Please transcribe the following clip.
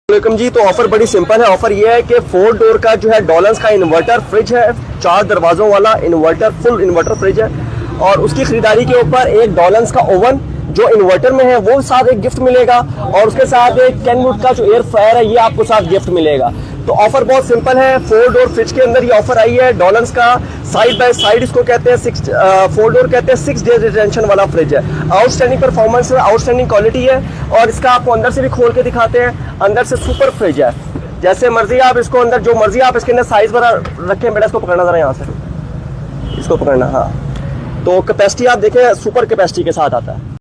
Welcome जी। तो offer बड़ी simple है। ऑफर ये है कि 4 डोर का जो है डॉलर्स का इन्वर्टर फ्रिज है, 4 दरवाजों वाला इन्वर्टर, फुल इन्वर्टर फ्रिज है। और उसकी खरीदारी के ऊपर एक डॉलर्स का ओवन जो इन्वर्टर में है वो साथ एक गिफ्ट मिलेगा, और उसके साथ एक केनवुड का जो एयर फ्रायर है ये आपको साथ गिफ्ट मिलेगा। तो ऑफर बहुत सिंपल है। 4 डोर फ्रिज के अंदर ये ऑफर आई है डॉलर्स का। साइड बाय साइड इसको कहते हैं 4 डोर कहते हैं 6 डेज रिटेंशन वाला फ्रिज है। आउटस्टैंडिंग परफॉर्मेंस है, आउटस्टैंडिंग क्वालिटी है। और इसका आपको अंदर से भी खोल के दिखाते हैं। अंदर से सुपर फ्रिज है, जैसे मर्जी आप इसको अंदर जो मर्जी आप इसके अंदर साइज वाला रखें। बेटा इसको पकड़ना जरा, यहाँ से इसको पकड़ना। हाँ, तो कैपेसिटी आप देखें सुपर कैपेसिटी के साथ आता है।